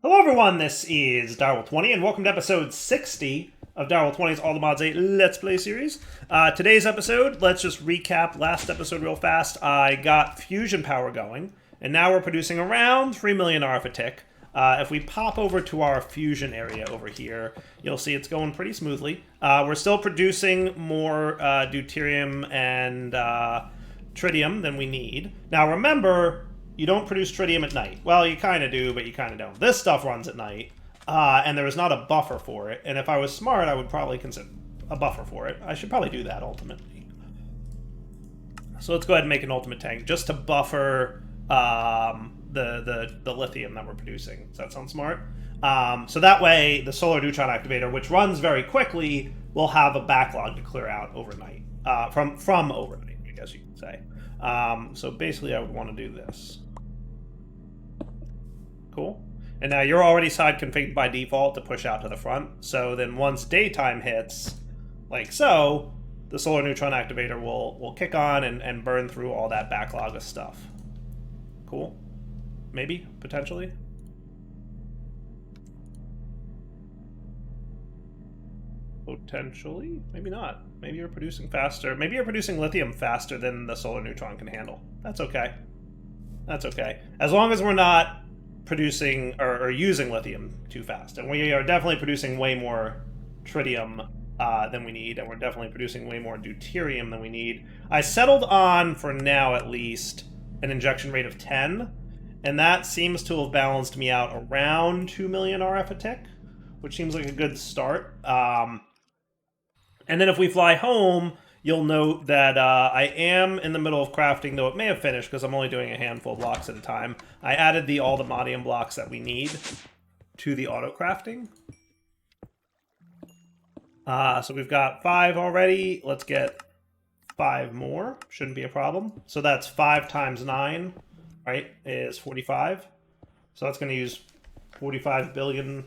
Hello everyone, this is Darwell20 and welcome to episode 60 of Darwell20's All the Mods 8 Let's Play series. Today's episode, let's just recap last episode real fast. I got fusion power going, and now we're producing around 3 million RF a tick. If we pop over to our fusion area over here, you'll see it's going pretty smoothly. We're still producing more deuterium and tritium than we need. Now remember, you don't produce tritium at night. Well, you kind of do, but you kind of don't. This stuff runs at night, and there is not a buffer for it. And if I was smart, I would probably consider a buffer for it. I should probably do that ultimately. So let's go ahead and make an ultimate tank just to buffer the lithium that we're producing. Does that sound smart? So that way, the solar neutron activator, which runs very quickly, will have a backlog to clear out overnight. From overnight, I guess you could say. So basically, I would want to do this. Cool. And now you're already side configured by default to push out to the front. So then once daytime hits, like so, the solar neutron activator will kick on and burn through all that backlog of stuff. Cool. Maybe, potentially. Potentially. Maybe not. Maybe you're producing faster. Maybe you're producing lithium faster than the solar neutron can handle. That's okay. That's okay. As long as we're not producing or using lithium too fast. And we are definitely producing way more tritium than we need, and we're definitely producing way more deuterium than we need. I settled on, for now at least, an injection rate of 10, and that seems to have balanced me out around 2 million RF a tick, which seems like a good start. And then if we fly home, you'll note that I am in the middle of crafting, though it may have finished because I'm only doing a handful of blocks at a time. I added all the modium blocks that we need to the auto crafting. So we've got 5 already. Let's get 5 more. Shouldn't be a problem. So that's 5 times 9, right, is 45. So that's going to use 45 billion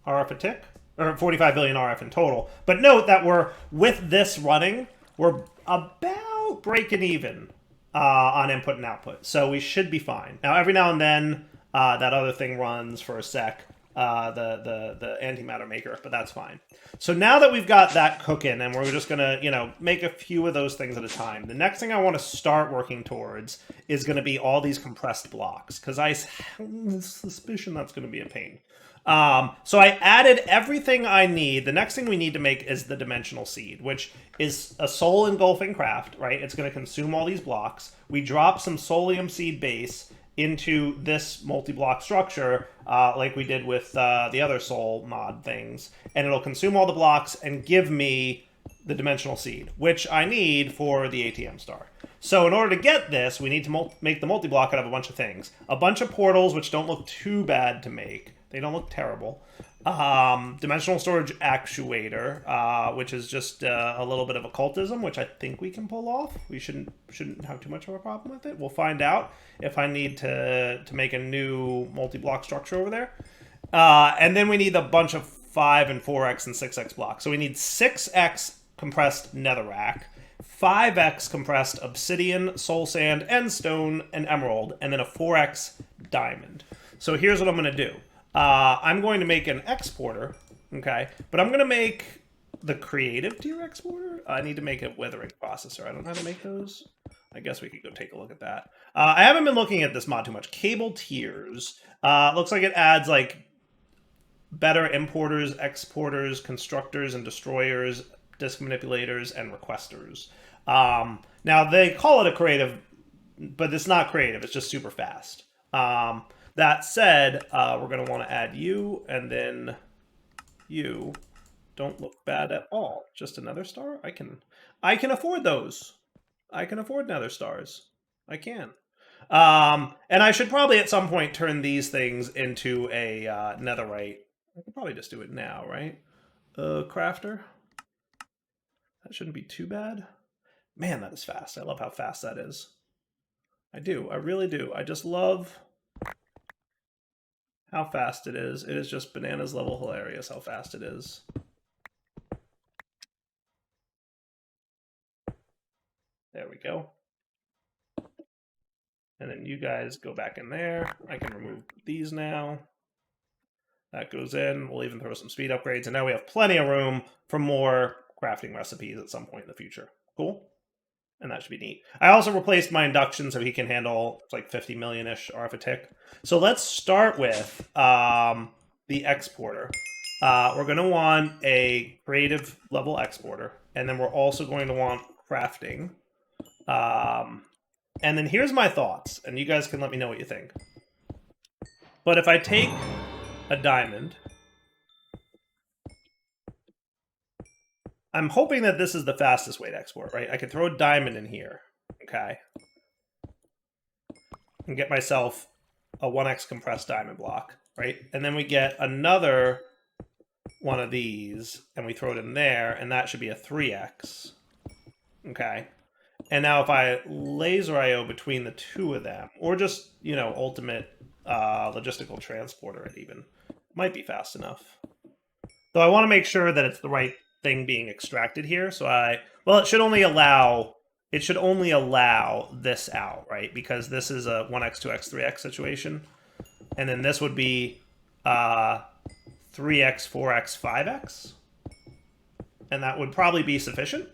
RF a tick. Or 45 billion RF in total. But note that with this running, we're about breaking even on input and output. So we should be fine. Now, every now and then, that other thing runs for a sec, the antimatter maker, but that's fine. So now that we've got that cooking, and we're just going to, make a few of those things at a time, the next thing I want to start working towards is going to be all these compressed blocks, because I have suspicion that's going to be a pain. So I added everything I need. The next thing we need to make is the dimensional seed, which is a soul engulfing craft, right? It's going to consume all these blocks. We drop some solium seed base into this multi-block structure, like we did with the other soul mod things, and it'll consume all the blocks and give me the dimensional seed, which I need for the ATM star. So in order to get this, we need to make the multi-block out of a bunch of things. A bunch of portals, which don't look too bad to make. They don't look terrible. Dimensional storage actuator, which is just a little bit of occultism, which I think we can pull off. We shouldn't have too much of a problem with it. We'll find out if I need to make a new multi-block structure over there. And then we need a bunch of 5 and 4x and 6x blocks. So we need 6x compressed netherrack, 5x compressed obsidian, soul sand, and stone and emerald, and then a 4x diamond. So here's what I'm going to do. I'm going to make an exporter, okay? But I'm going to make the creative tier exporter. I need to make a withering processor. I don't know how to make those. I guess we could go take a look at that. I haven't been looking at this mod too much. Cable tiers. Looks like it adds, like, better importers, exporters, constructors, and destroyers, disk manipulators, and requesters. Now, they call it a creative, but it's not creative. It's just super fast. That said, we're going to want to add you, and then you don't look bad at all. Just another star? I can afford those. I can afford nether stars. I can. And I should probably at some point turn these things into a netherite. I could probably just do it now, right? Crafter. That shouldn't be too bad. Man, that is fast. I love how fast that is. I do. I really do. I just love how fast it is. It is just bananas level hilarious how fast it is. There we go. And then you guys go back in there. I can remove these now. That goes in. We'll even throw some speed upgrades. And now we have plenty of room for more crafting recipes at some point in the future. Cool. And that should be neat. I also replaced my induction so he can handle like 50 million-ish RF a tick. So let's start with the exporter. We're going to want a creative level exporter. And then we're also going to want crafting. And then here's my thoughts. And you guys can let me know what you think. But if I take a diamond, I'm hoping that this is the fastest way to export, right? I could throw a diamond in here, okay, and get myself a 1x compressed diamond block, right? And then we get another one of these, and we throw it in there, and that should be a 3x, okay? And now if I laser IO between the two of them, or just, you know, ultimate logistical transporter it even, might be fast enough. Though I want to make sure that it's the right thing being extracted here. So it should only allow this out, right? Because this is a 1x, 2x, 3x situation. And then this would be 3x, 4x, 5x. And that would probably be sufficient.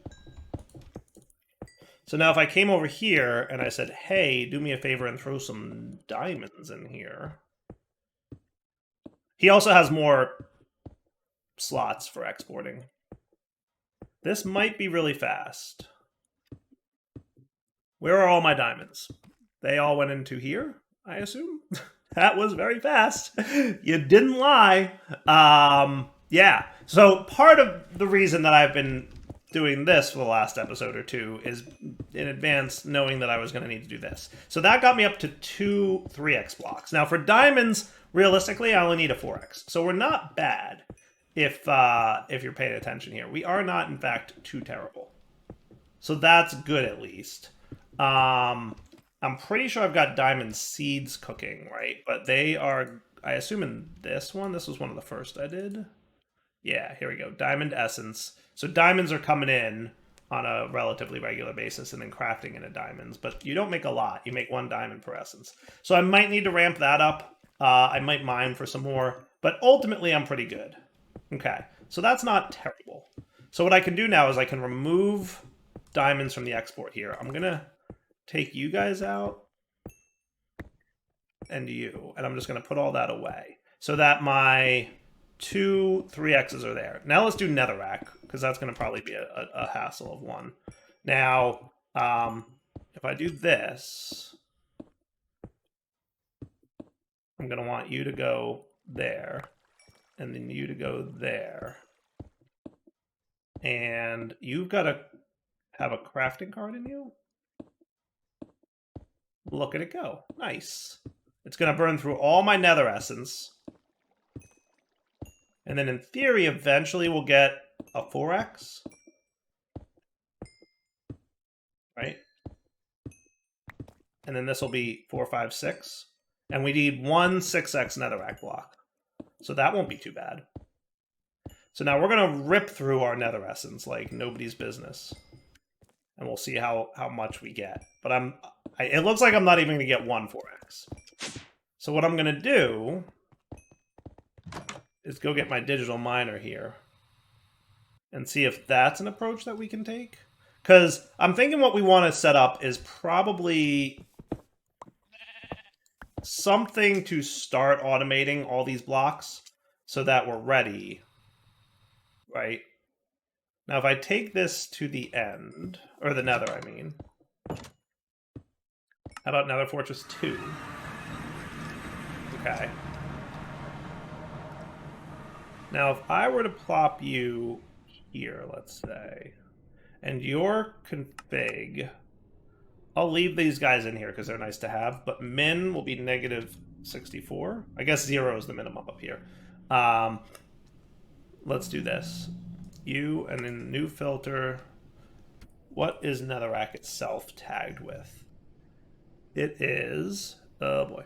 So now if I came over here and I said, hey, do me a favor and throw some diamonds in here. He also has more slots for exporting. This might be really fast. Where are all my diamonds? They all went into here, I assume. That was very fast. You didn't lie. Yeah. So part of the reason that I've been doing this for the last episode or two is in advance knowing that I was going to need to do this. So that got me up to 2 3x blocks. Now for diamonds, realistically, I only need a 4x. So we're not bad if you're paying attention here. We are not, in fact, too terrible. So that's good at least. I'm pretty sure I've got diamond seeds cooking, right? But they are, I assume in this one, this was one of the first I did. Yeah, here we go. Diamond essence. So diamonds are coming in on a relatively regular basis and then crafting into diamonds. But you don't make a lot. You make 1 diamond per essence. So I might need to ramp that up. I might mine for some more. But ultimately, I'm pretty good. Okay, so that's not terrible. So what I can do now is I can remove diamonds from the export here. I'm going to take you guys out and you. And I'm just going to put all that away so that my 2 3x's are there. Now let's do netherrack, because that's going to probably be a hassle of 1. Now, if I do this, I'm going to want you to go there, and then you to go there. And you've got to have a crafting card in you. Look at it go. Nice. It's going to burn through all my nether essence. And then in theory, eventually we'll get a 4x. Right? And then this will be 4, 5, 6. And we need 1 6x netherrack block. So that won't be too bad. So now we're going to rip through our nether essence like nobody's business. And we'll see how much we get. But it looks like I'm not even going to get 1 4x. So what I'm going to do is go get my digital miner here and see if that's an approach that we can take. Because I'm thinking what we want to set up is probably something to start automating all these blocks so that we're ready, right? Now, if I take this to the end, or the nether, I mean. How about Nether Fortress 2? Okay. Now, if I were to plop you here, let's say, and your config, I'll leave these guys in here because they're nice to have, but min will be negative 64. I guess 0 is the minimum up here. Let's do this. You, and then new filter. What is netherrack itself tagged with? It is, oh boy,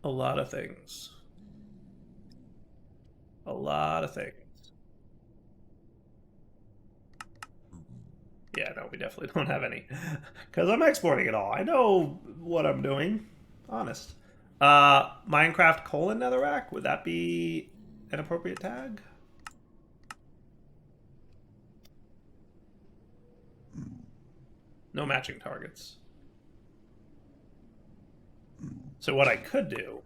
a lot of things. A lot of things. Yeah, no, we definitely don't have any. Because I'm exporting it all. I know what I'm doing. Honest. Minecraft colon netherrack, would that be an appropriate tag? No matching targets. So what I could do,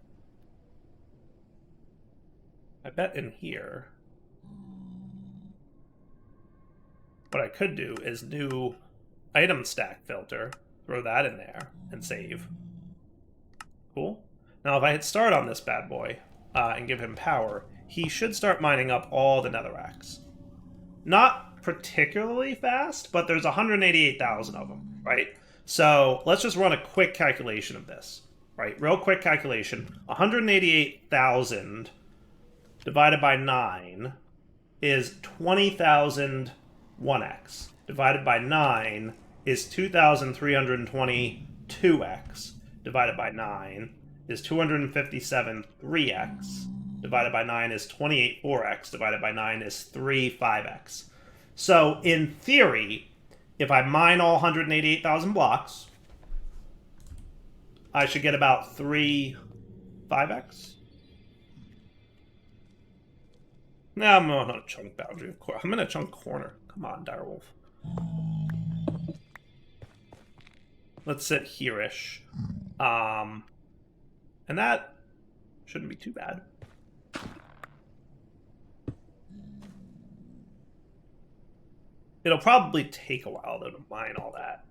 I bet in here, what I could do is new item stack filter, throw that in there, and save. Cool. Now if I hit start on this bad boy and give him power, he should start mining up all the netherracks. Not particularly fast, but there's 188,000 of them, right? So let's just run a quick calculation of this, right? Real quick calculation. 188,000 divided by 9 is 20,000 1x. Divided by 9 is 2,322x. Divided by 9 is 257 3x. Divided by 9 is 28 4x. Divided by 9 is 3 5x. So, in theory, if I mine all 188,000 blocks, I should get about 3 5x. No, I'm not a chunk boundary, of course. I'm in a chunk corner. Come on, Direwolf. Let's sit here-ish. And that shouldn't be too bad. It'll probably take a while, though, to mine all that.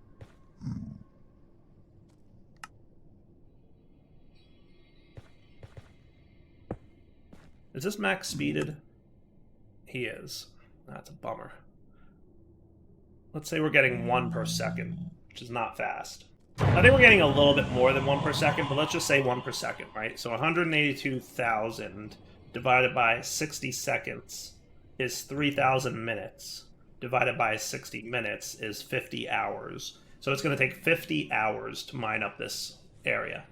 Is this max speeded? He is. That's a bummer. Let's say we're getting 1 per second, which is not fast. I think we're getting a little bit more than 1 per second, but let's just say 1 per second, right? So 182,000 divided by 60 seconds is 3,000 minutes. Divided by 60 minutes is 50 hours. So it's going to take 50 hours to mine up this area.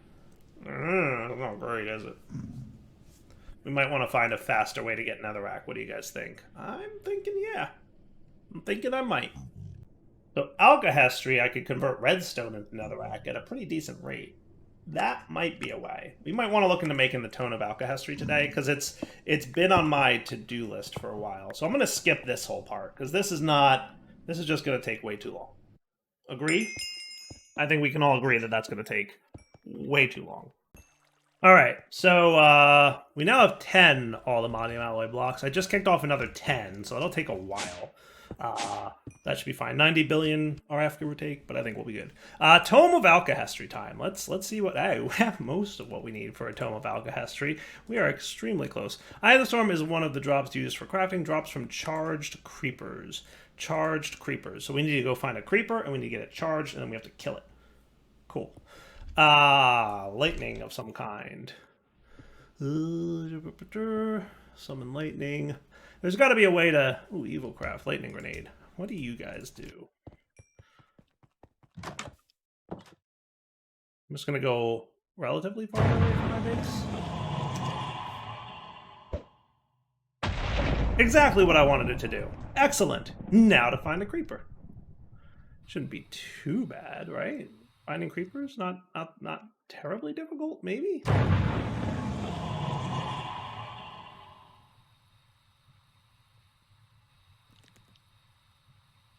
Not great, is it? We might want to find a faster way to get netherrack. What do you guys think? I'm thinking, yeah. I'm thinking I might. So alkahestry, I could convert redstone into netherrack at a pretty decent rate. That might be a way. We might want to look into making the tone of alkahestry today, because it's been on my to-do list for a while. So I'm going to skip this whole part, because this is just going to take way too long. Agree? I think we can all agree that that's going to take way too long. All right, so we now have 10 all-the-modium alloy blocks. I just kicked off another 10, so it'll take a while. That should be fine. 90 billion RF, give or take, but I think we'll be good. Tome of Alkahestry time. Let's see what... Hey, we have most of what we need for a Tome of Alkahestry. We are extremely close. Eye of the Storm is one of the drops used for crafting. Drops from charged creepers. Charged creepers. So we need to go find a creeper, and we need to get it charged, and then we have to kill it. Cool. Lightning of some kind. Summon lightning. There's got to be a way to... Ooh, evil craft, lightning grenade. What do you guys do? I'm just going to go relatively far away from my base. Exactly what I wanted it to do. Excellent. Now to find a creeper. Shouldn't be too bad, right? Finding creepers? Not terribly difficult, maybe?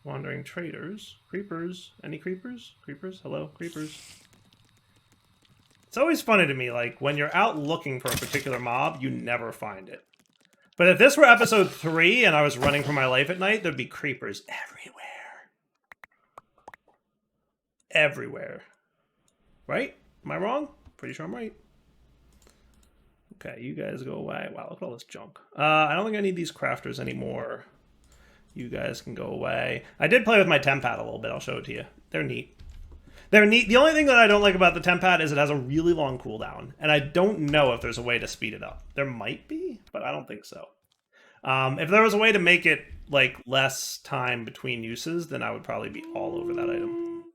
Wandering traders. Creepers. Any creepers? Creepers? Hello? Creepers. It's always funny to me, like, when you're out looking for a particular mob, you never find it. But if this were episode 3 and I was running for my life at night, there'd be creepers everywhere. Everywhere. Right? Am I wrong? Pretty sure I'm right. Okay, you guys go away. Wow, look at all this junk. I don't think I need these crafters anymore. You guys can go away. I did play with my Tempad a little bit. I'll show it to you. They're neat. They're neat. The only thing that I don't like about the Tempad is it has a really long cooldown. And I don't know if there's a way to speed it up. There might be, but I don't think so. If there was a way to make it, like, less time between uses, then I would probably be all over that item.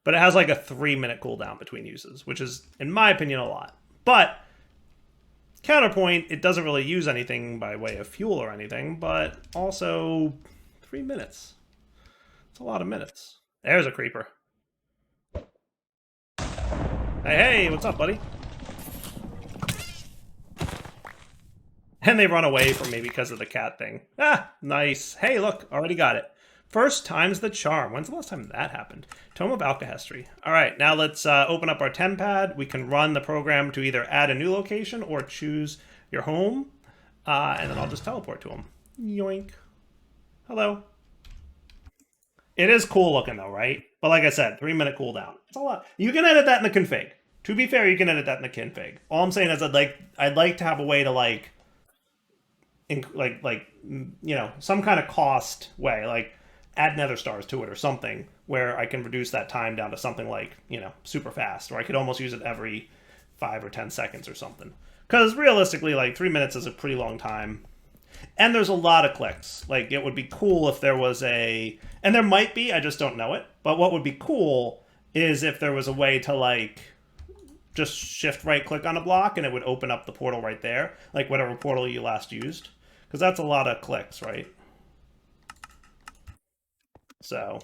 But it has like a 3-minute cooldown between uses, which is, in my opinion, a lot. But, counterpoint, it doesn't really use anything by way of fuel or anything, but also 3 minutes. It's a lot of minutes. There's a creeper. Hey, what's up, buddy? And they run away from me because of the cat thing. Ah, nice. Hey, look, already got it. First time's the charm. When's the last time that happened? Tome of Alkahestry. All right, now let's open up our tempad. We can run the program to either add a new location or choose your home. And then I'll just teleport to him. Yoink. Hello. It is cool looking though, right? But like I said, 3-minute cooldown. It's a lot. You can edit that in the config. To be fair, you can edit that in the config. All I'm saying is I'd like to have a way to like you know, some kind of cost way, like add nether stars to it or something where I can reduce that time down to something like, you know, super fast, or I could almost use it every 5 or 10 seconds or something. Because realistically, like 3 minutes is a pretty long time. And there's a lot of clicks. Like, it would be cool if there was a... And there might be, I just don't know it. But what would be cool is if there was a way to, like, just shift right-click on a block and it would open up the portal right there. Like, whatever portal you last used. Because that's a lot of clicks, right? So,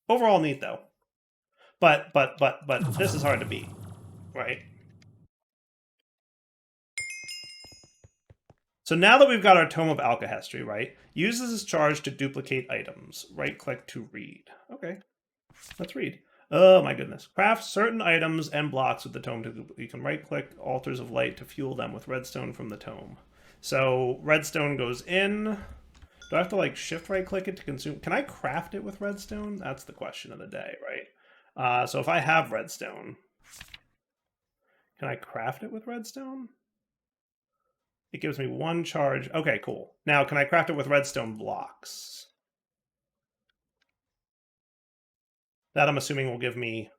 overall neat, though. But this is hard to beat, right? So now that we've got our Tome of Alkahestry, right? Uses its charge to duplicate items. Right-click to read. Okay, let's read. Oh my goodness. Craft certain items and blocks with the tome. You can right-click altars of light to fuel them with redstone from the tome. So redstone goes in. Do I have to like shift right-click it to consume? Can I craft it with redstone? That's the question of the day, right? So if I have redstone, can I craft it with redstone? It gives me 1 charge. Okay, cool. Now, can I craft it with redstone blocks? That I'm assuming will give me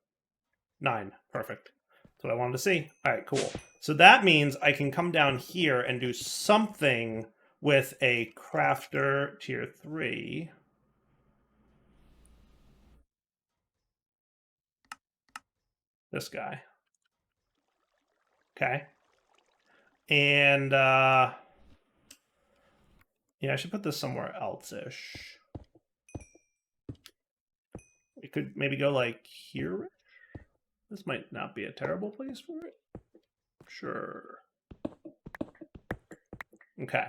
9. Perfect. That's what I wanted to see. All right, cool. So that means I can come down here and do something with a crafter tier 3. This guy. Okay. And, yeah, I should put this somewhere else-ish. We could maybe go like here. This might not be a terrible place for it. Sure. Okay.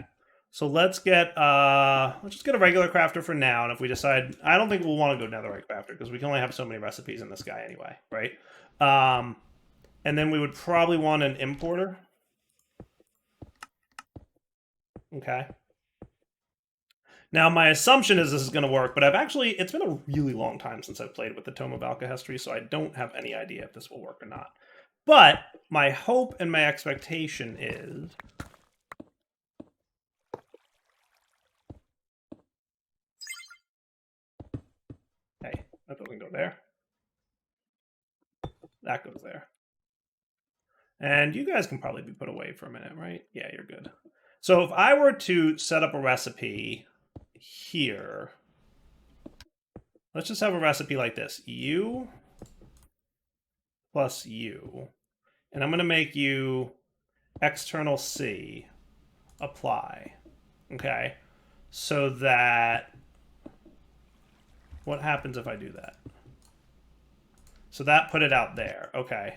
So let's just get a regular crafter for now, and if we decide, I don't think we'll want to go netherite crafter because we can only have so many recipes in this guy anyway, right? And then we would probably want an importer. Okay. Now, my assumption is this is going to work, but it's been a really long time since I've played with the Tome of Alkahestry, so I don't have any idea if this will work or not. But my hope and my expectation is... Hey, that doesn't go there. That goes there. And you guys can probably be put away for a minute, right? Yeah, you're good. So if I were to set up a recipe here, let's just have a recipe like this. U plus U. And I'm going to make you external C apply. Okay? So that... What happens if I do that? So that put it out there. Okay.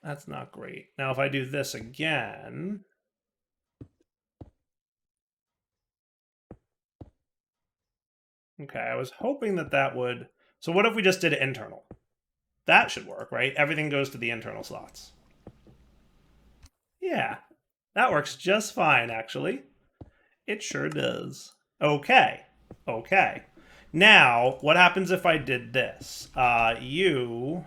That's not great. Now if I do this again... Okay, I was hoping that would... So what if we just did internal? That should work, right? Everything goes to the internal slots. Yeah, that works just fine, actually. It sure does. Okay. Okay. Now, what happens if I did this? You...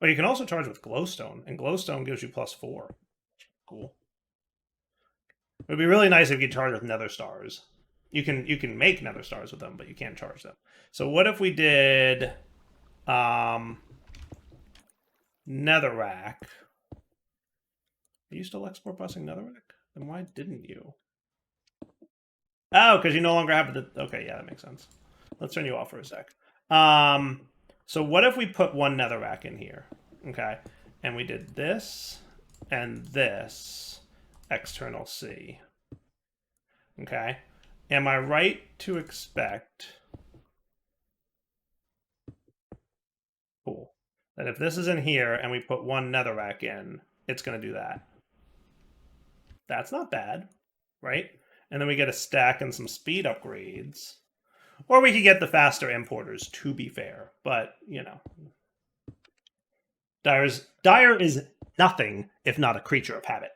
Oh, you can also charge with glowstone, and glowstone gives you +4. Cool. It would be really nice if you could charge with nether stars. You can make nether stars with them, but you can't charge them. So what if we did netherrack? Are you still export busing netherrack? Then why didn't you? Oh, because you no longer have the... Okay, yeah, that makes sense. Let's turn you off for a sec. So what if we put 1 netherrack in here? Okay. And we did this and this external C. Okay. am I right to expect... Cool. That if this is in here and we put one netherrack in, it's going to do that. That's not bad, right? And then we get a stack and some speed upgrades. Or we could get the faster importers, to be fair. But, you know. Dire is nothing if not a creature of habit.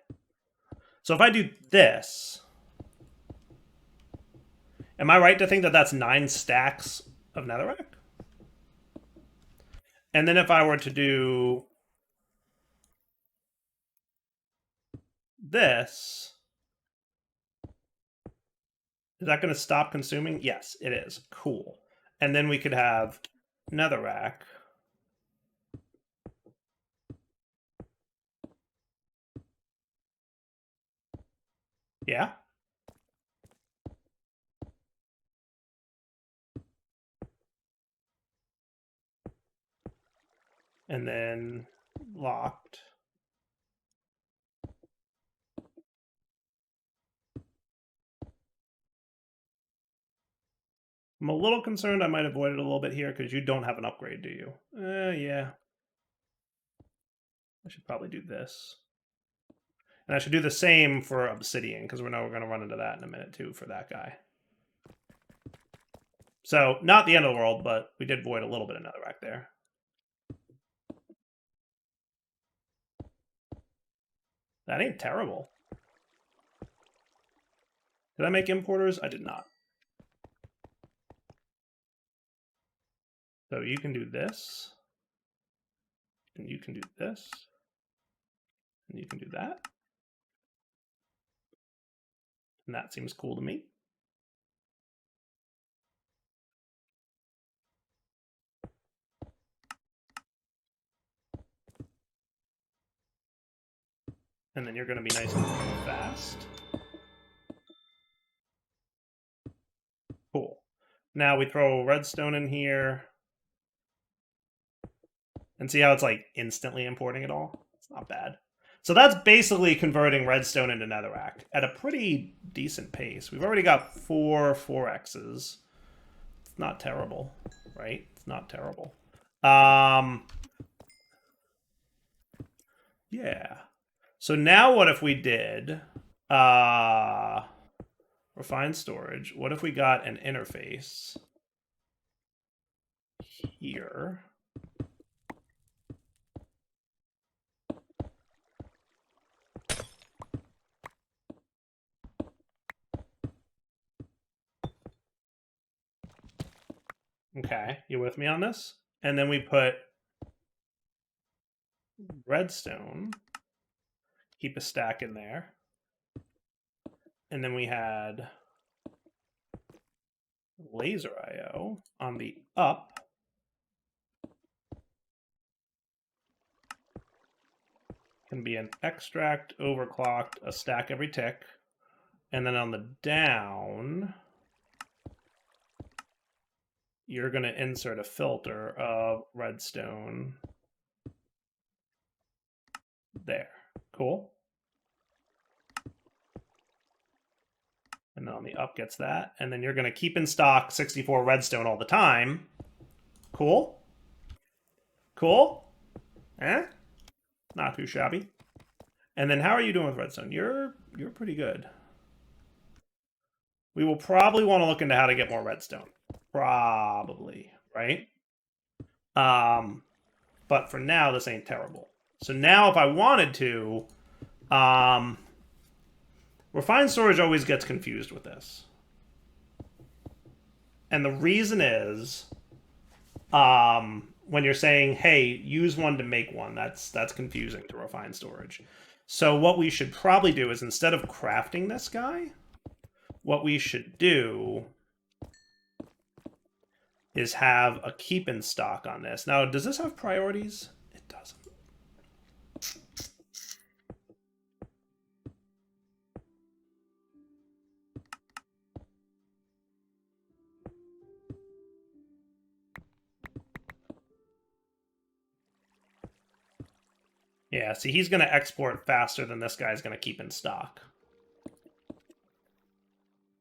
So if I do this, am I right to think that that's 9 stacks of netherrack? And then if I were to do this, is that going to stop consuming? Yes, it is. Cool. And then we could have netherrack. Yeah. And then locked. I'm a little concerned I might avoid it a little bit here because you don't have an upgrade, do you? Yeah. I should probably do this. And I should do the same for obsidian because we know we're going to run into that in a minute too for that guy. So, not the end of the world, but we did void a little bit of netherrack there. That ain't terrible. Did I make importers? I did not. So you can do this. And you can do this. And you can do that. And that seems cool to me. And then you're going to be nice and fast. Cool. Now we throw redstone in here. And see how it's like instantly importing it all? It's not bad. So that's basically converting redstone into netherrack at a pretty decent pace. We've already got 4 4x's. It's not terrible, right? It's not terrible. Yeah. So now what if we did refined storage? What if we got an interface here? Okay, you with me on this? And then we put redstone, keep a stack in there. And then we had laser IO on the up. Can be an extract, overclocked, a stack every tick. And then on the down, you're going to insert a filter of redstone there. Cool. And then on the up gets that. And then you're going to keep in stock 64 redstone all the time. Cool. Cool. Eh? Not too shabby. And then how are you doing with redstone? You're pretty good. We will probably want to look into how to get more redstone. Probably, right? But for now, this ain't terrible. So now if I wanted to, refined storage always gets confused with this. And the reason is, when you're saying, hey, use one to make one, that's confusing to refined storage. So what we should probably do is instead of crafting this guy, what we should do is have a keep in stock on this. Now, does this have priorities? It doesn't. Yeah, see, he's going to export faster than this guy's going to keep in stock.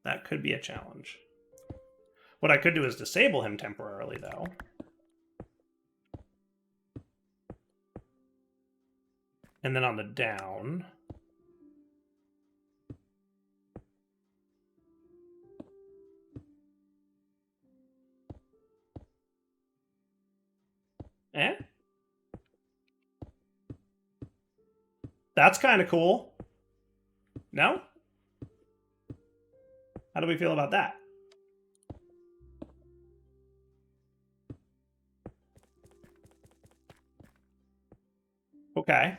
That could be a challenge. What I could do is disable him temporarily, though. And then on the down... Eh? That's kind of cool. No? How do we feel about that? Okay.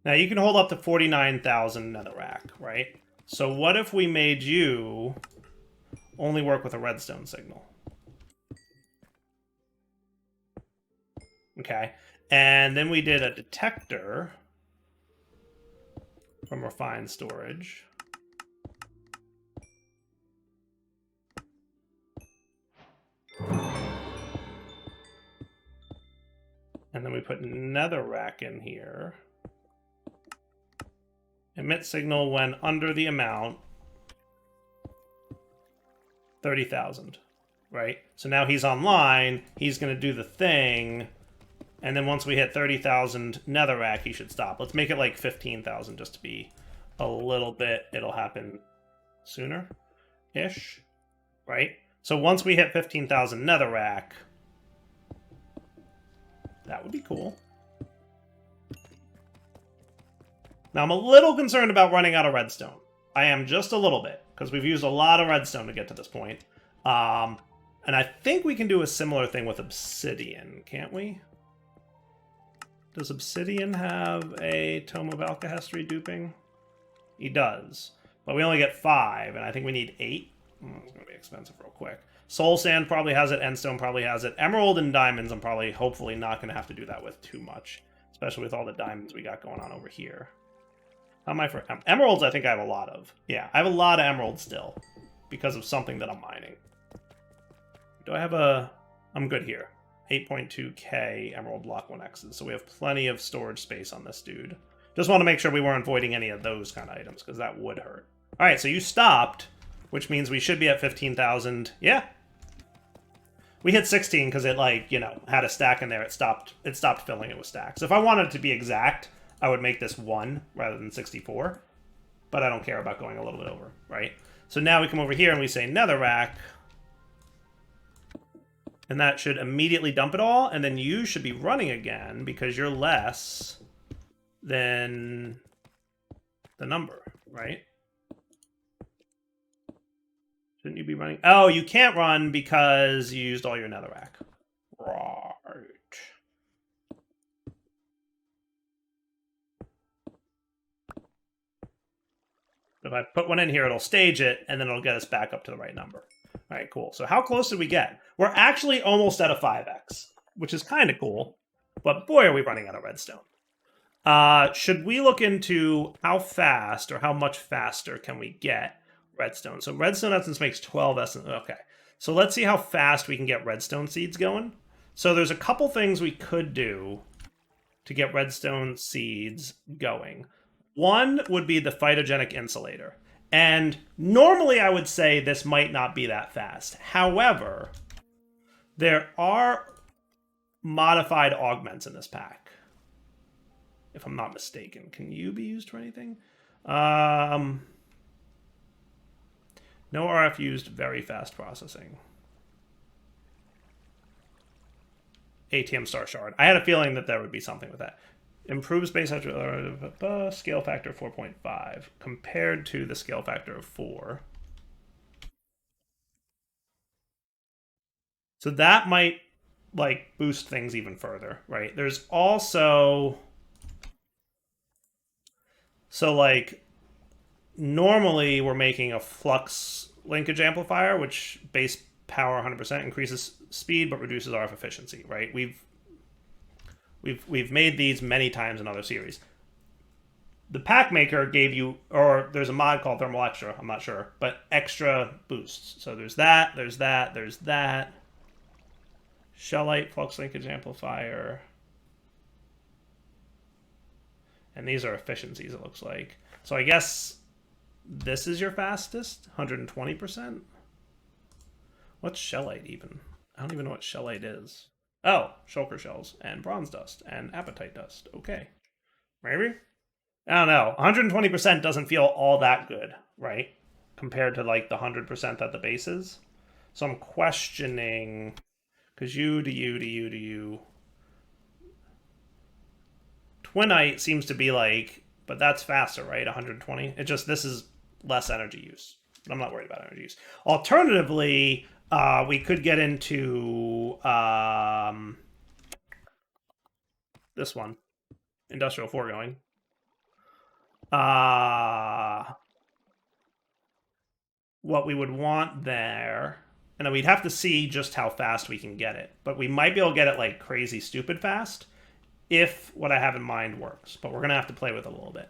Now you can hold up to 49,000 netherrack, right? So what if we made you only work with a redstone signal? Okay. And then we did a detector from refined storage. And then we put netherrack in here. Emit signal when under the amount 30,000, right? So now he's online, he's going to do the thing, and then once we hit 30,000 netherrack, he should stop. Let's make it like 15,000 just to be a little bit, it'll happen sooner-ish, right? So once we hit 15,000 netherrack, that would be cool. Now I'm a little concerned about running out of redstone. I am just a little bit, because we've used a lot of redstone to get to this point. And I think we can do a similar thing with obsidian, can't we? Does obsidian have a Tome of Alkahest duping? He does. But we only get 5, and I think we need 8. It's going to be expensive real quick. Soul Sand probably has it, Endstone probably has it. Emerald and Diamonds I'm probably, hopefully, not going to have to do that with too much. Especially with all the diamonds we got going on over here. How am I for... Emeralds I think I have a lot of. Yeah, I have a lot of emeralds still. Because of something that I'm mining. Do I have a... I'm good here. 8.2k Emerald Block 1Xs. So we have plenty of storage space on this dude. Just want to make sure we weren't voiding any of those kind of items, because that would hurt. Alright, so you stopped, which means we should be at 15,000. Yeah. We hit 16 because it, like, you know, had a stack in there. It stopped filling it with stacks. If I wanted it to be exact, I would make this 1 rather than 64. But I don't care about going a little bit over, right? So now we come over here and we say netherrack. And that should immediately dump it all. And then you should be running again because you're less than the number, right? Shouldn't you be running? Oh, you can't run because you used all your netherrack. Right. If I put one in here, it'll stage it, and then it'll get us back up to the right number. All right, cool. So how close did we get? We're actually almost at a 5x, which is kind of cool. But boy, are we running out of redstone. Should we look into how fast or how much faster can we get redstone? So redstone essence makes 12 essence. Okay. So let's see how fast we can get redstone seeds going. So there's a couple things we could do to get redstone seeds going. One would be the phytogenic insulator. And normally I would say this might not be that fast. However, there are modified augments in this pack. If I'm not mistaken. Can you be used for anything? No RF used, very fast processing. ATM Star Shard. I had a feeling that there would be something with that. Improves base scale factor 4.5 compared to the scale factor of 4. So that might, like, boost things even further, right? There's also... So, like, normally we're making a flux linkage amplifier, which base power 100% increases speed but reduces RF efficiency, right? We've made these many times in other series. The pack maker gave you, or there's a mod called Thermal Extra, I'm not sure, but extra boosts. So there's that, there's that, there's that. Shellite flux linkage amplifier. And these are efficiencies, it looks like. So I guess this is your fastest? 120%? What's shellite even? I don't even know what shellite is. Oh, shulker shells and bronze dust and apatite dust. Okay. Maybe? I don't know. 120% doesn't feel all that good, right? Compared to like the 100% that the base is. So I'm questioning, because you. Twinite seems to be like, but that's faster, right? 120. It just, this is less energy use. But I'm not worried about energy use. Alternatively, we could get into this one, industrial foregoing. What we would want there, and then we'd have to see just how fast we can get it. But we might be able to get it like crazy stupid fast if what I have in mind works. But we're going to have to play with it a little bit.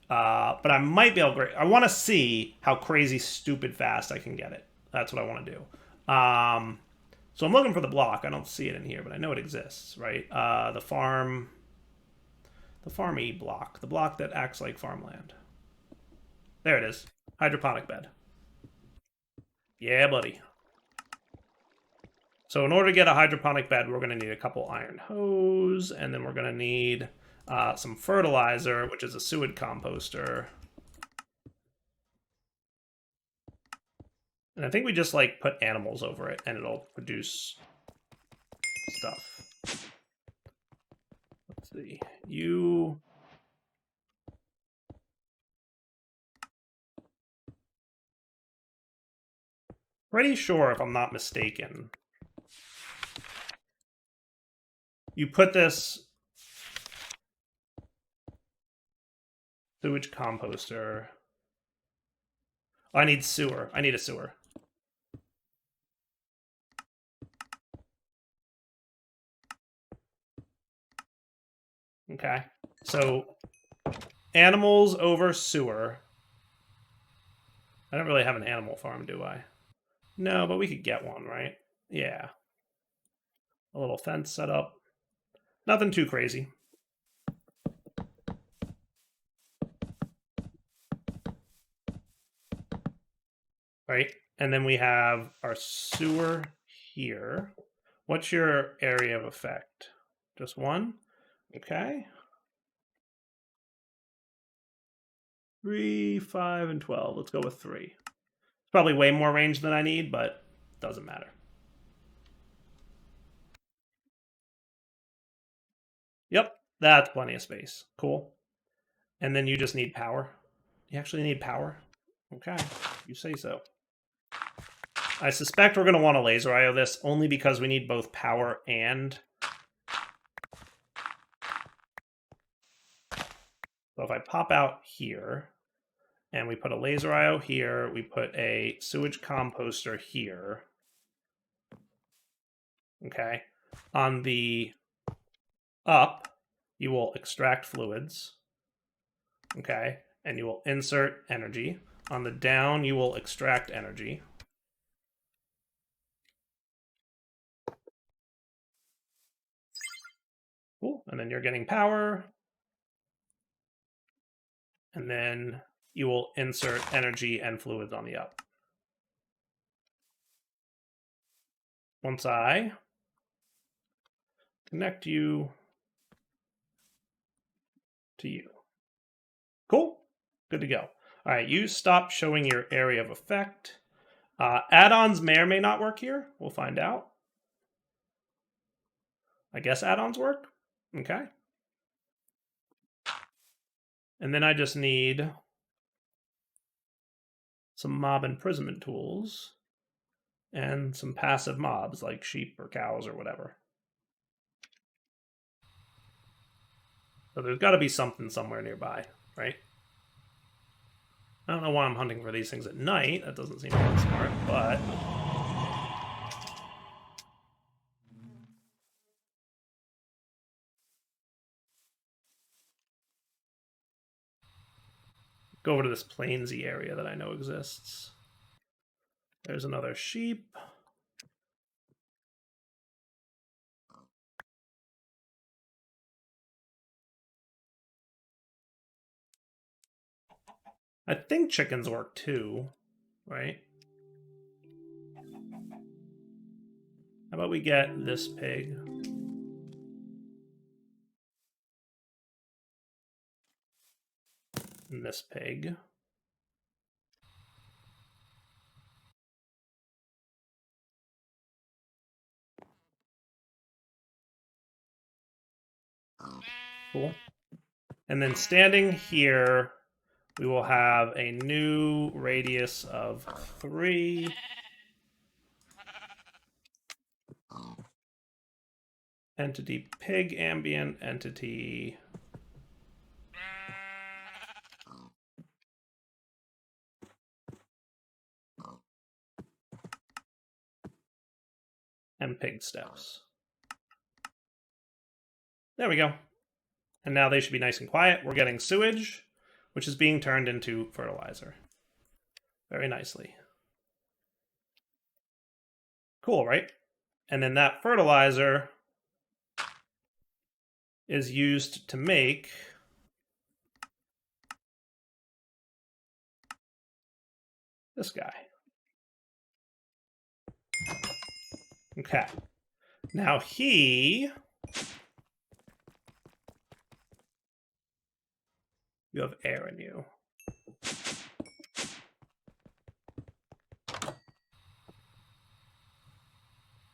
But I might be able to... I want to see how crazy stupid fast I can get it. That's what I want to do. So I'm looking for the block. I don't see it in here, but I know it exists, right? The farm... The farmy block. The block that acts like farmland. There it is. Hydroponic bed. Yeah, buddy. So in order to get a hydroponic bed, we're going to need a couple iron hose, and then we're going to need some fertilizer, which is a sewage composter. And I think we just like put animals over it, and it'll produce stuff. Let's see. You... Pretty sure, if I'm not mistaken, you put this sewage composter. Oh, I need sewer. I need a sewer. Okay. So animals over sewer. I don't really have an animal farm, do I? No, but we could get one, right? Yeah. A little fence set up. Nothing too crazy. Right? And then we have our sewer here. What's your area of effect? Just one? Okay. 3, 5, and 12. Let's go with 3. It's probably way more range than I need, but doesn't matter. Yep, that's plenty of space. Cool. And then you just need power. You actually need power? Okay, you say so. I suspect we're going to want to laser IO this only because we need both power and... So if I pop out here, and we put a laser IO here, we put a sewage composter here. Okay. On the up, you will extract fluids. Okay. And you will insert energy. On the down, you will extract energy. Cool. And then you're getting power. And then you will insert energy and fluids on the up. Once I connect you to you. Cool. Good to go. All right, you stop showing your area of effect. Add-ons may or may not work here. We'll find out. I guess add-ons work. Okay. And then I just need some mob imprisonment tools and some passive mobs like sheep or cows or whatever. So there's got to be something somewhere nearby, right? I don't know why I'm hunting for these things at night. That doesn't seem really smart, but... Go over to this plainsy area that I know exists. There's another sheep. I think chickens work too, right? How about we get this pig? And this pig. Cool. And then standing here, we will have a new radius of 3. Entity pig ambient entity. And pig steps. There we go. And now they should be nice and quiet. We're getting sewage, which is being turned into fertilizer. Very nicely. Cool, right? And then that fertilizer is used to make this guy. Okay. Now you have air in you.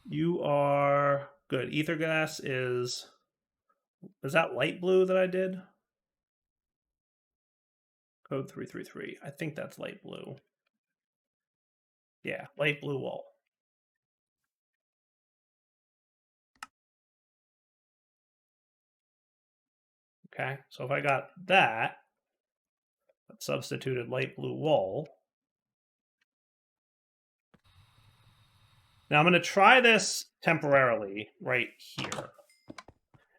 You are good. Ether gas is that light blue that I did? Code 333. I think that's light blue. Yeah, light blue wool. Okay, so if I got that substituted light blue wool. Now I'm going to try this temporarily right here.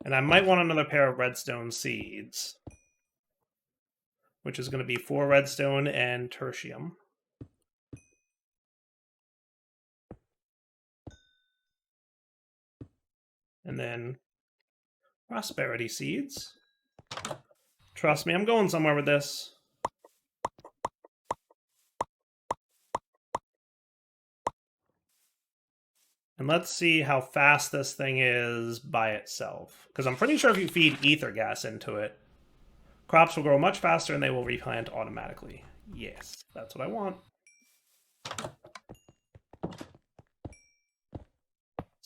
And I might want another pair of redstone seeds, which is going to be 4 redstone and tertium. And then prosperity seeds. Trust me, I'm going somewhere with this. And let's see how fast this thing is by itself. Because I'm pretty sure if you feed ether gas into it, crops will grow much faster and they will replant automatically. Yes, that's what I want.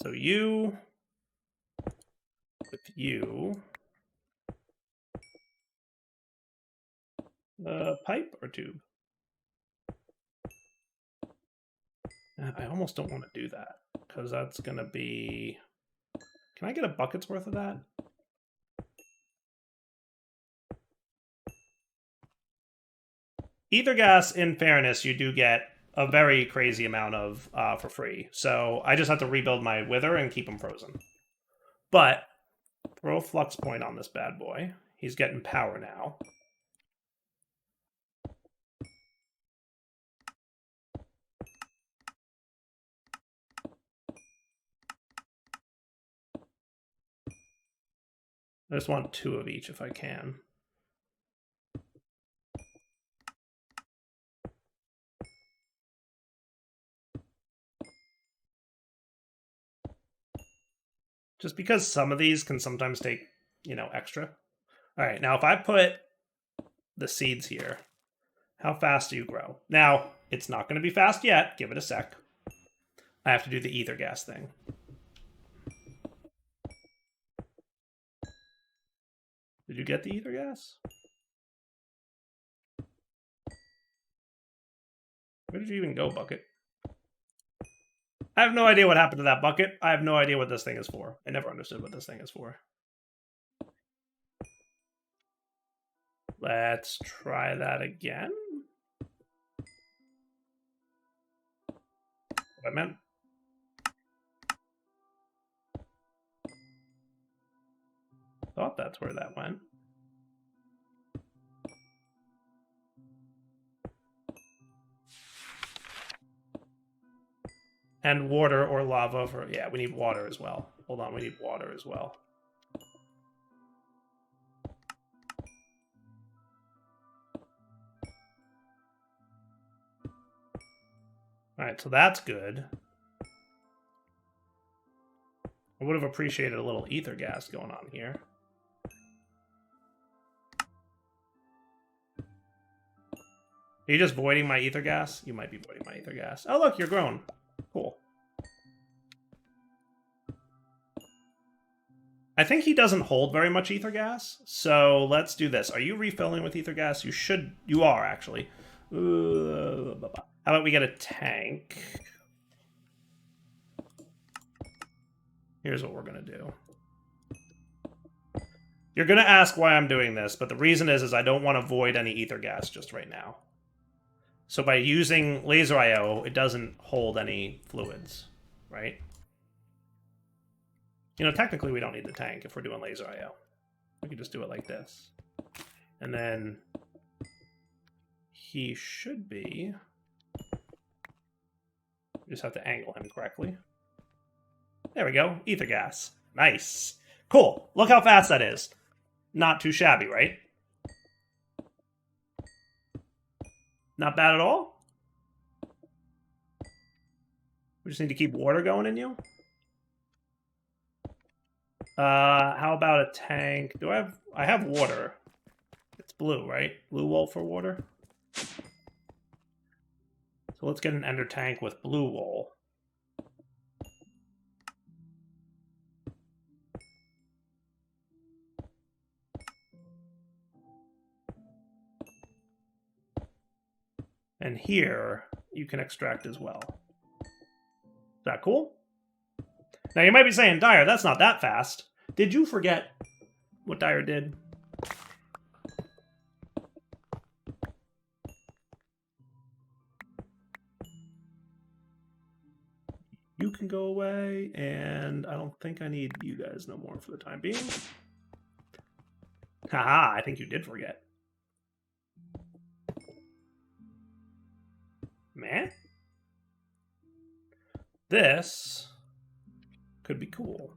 So you, with you, pipe or tube? I almost don't want to do that because that's going to be... Can I get a bucket's worth of that? Ether gas, in fairness, you do get a very crazy amount of for free. So I just have to rebuild my wither and keep him frozen. But throw a flux point on this bad boy. He's getting power now. I just want 2 of each if I can. Just because some of these can sometimes take, extra. All right, now if I put the seeds here, how fast do you grow? Now, it's not going to be fast yet. Give it a sec. I have to do the ether gas thing. Did you get the ether gas? Where did you even go, bucket? I have no idea what happened to that bucket. I have no idea what this thing is for. I never understood what this thing is for. Let's try that again. What I meant. Thought that's where that went. And water or lava for... Yeah, we need water as well. Hold on, we need water as well. Alright, so that's good. I would have appreciated a little ether gas going on here. Are you just voiding my ether gas? You might be voiding my ether gas. Oh, look, you're grown. Cool. I think he doesn't hold very much ether gas, so let's do this. Are you refilling with ether gas? You should. You are, actually. How about we get a tank? Here's what we're going to do. You're going to ask why I'm doing this, but the reason is I don't want to void any ether gas just right now. So by using laser IO, it doesn't hold any fluids, right? You know, technically we don't need the tank if we're doing laser IO. We can just do it like this. And then he should be... We just have to angle him correctly. There we go. Ether gas. Nice. Cool. Look how fast that is. Not too shabby, right? Not bad at all. We just need to keep water going in you. How about a tank? Do I have water. It's blue, right? Blue wool for water. So let's get an ender tank with blue wool. And here, you can extract as well. Is that cool? Now, you might be saying, Dyer, that's not that fast. Did you forget what Dyer did? You can go away, and I don't think I need you guys no more for the time being. Haha, I think you did forget. Man. This could be cool.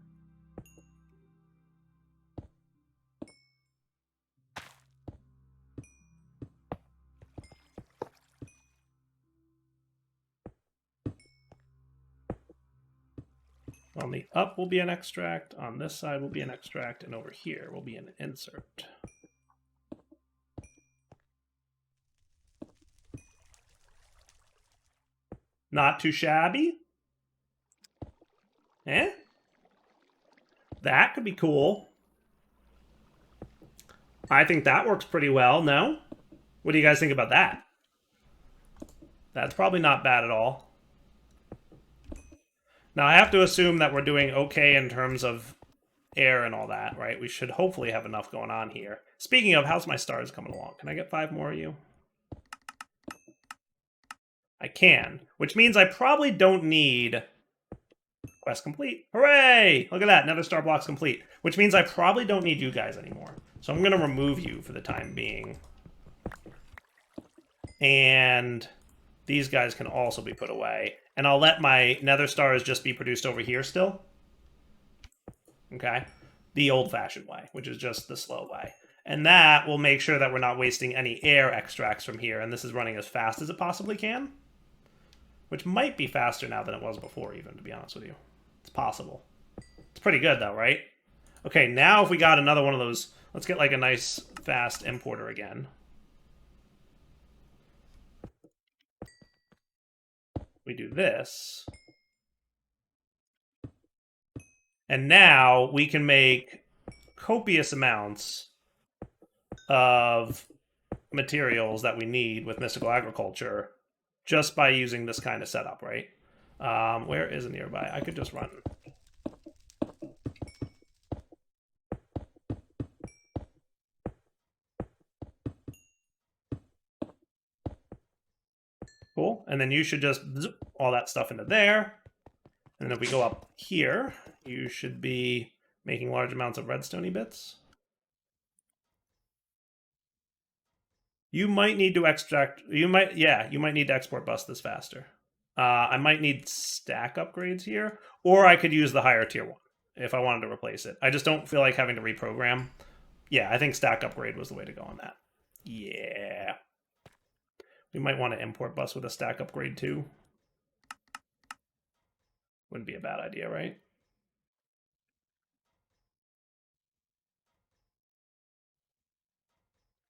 On the up will be an extract, on this side will be an extract, and over here will be an insert. Not too shabby? Eh? That could be cool. I think that works pretty well, no? What do you guys think about that? That's probably not bad at all. Now, I have to assume that we're doing okay in terms of air and all that, right? We should hopefully have enough going on here. Speaking of, how's my stars coming along? Can I get 5 more of you? I can, which means I probably don't need... Quest complete. Hooray! Look at that, another star block's complete. Which means I probably don't need you guys anymore. So I'm going to remove you for the time being. And these guys can also be put away. And I'll let my nether stars just be produced over here still. Okay? The old-fashioned way, which is just the slow way. And that will make sure that we're not wasting any air extracts from here. And this is running as fast as it possibly can. Which might be faster now than it was before, even, to be honest with you. It's possible. It's pretty good, though, right? Okay, now if we got another one of those... Let's get, like, a nice, fast importer again. We do this. And now we can make copious amounts of materials that we need with mystical agriculture just by using this kind of setup, right? Where is it nearby? I could just run. Cool. And then you should just zip all that stuff into there. And then if we go up here, you should be making large amounts of redstone bits. You might need to extract... You might need to export bus this faster. I might need stack upgrades here. Or I could use the higher tier one if I wanted to replace it. I just don't feel like having to reprogram. Yeah, I think stack upgrade was the way to go on that. Yeah. We might want to import bus with a stack upgrade too. Wouldn't be a bad idea, right?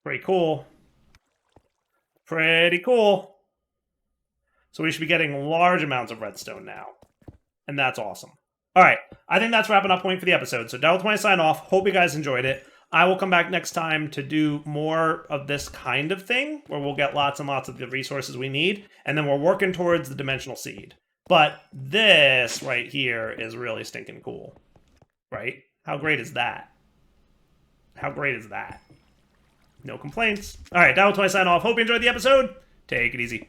Pretty cool. Pretty cool. So we should be getting large amounts of redstone now. And that's awesome. All right. I think that's wrapping up point for the episode. So Delta20 sign off. Hope you guys enjoyed it. I will come back next time to do more of this kind of thing where we'll get lots and lots of the resources we need. And then we're working towards the dimensional seed. But this right here is really stinking cool. Right? How great is that? How great is that? No complaints. All right. Delta20 sign off. Hope you enjoyed the episode. Take it easy.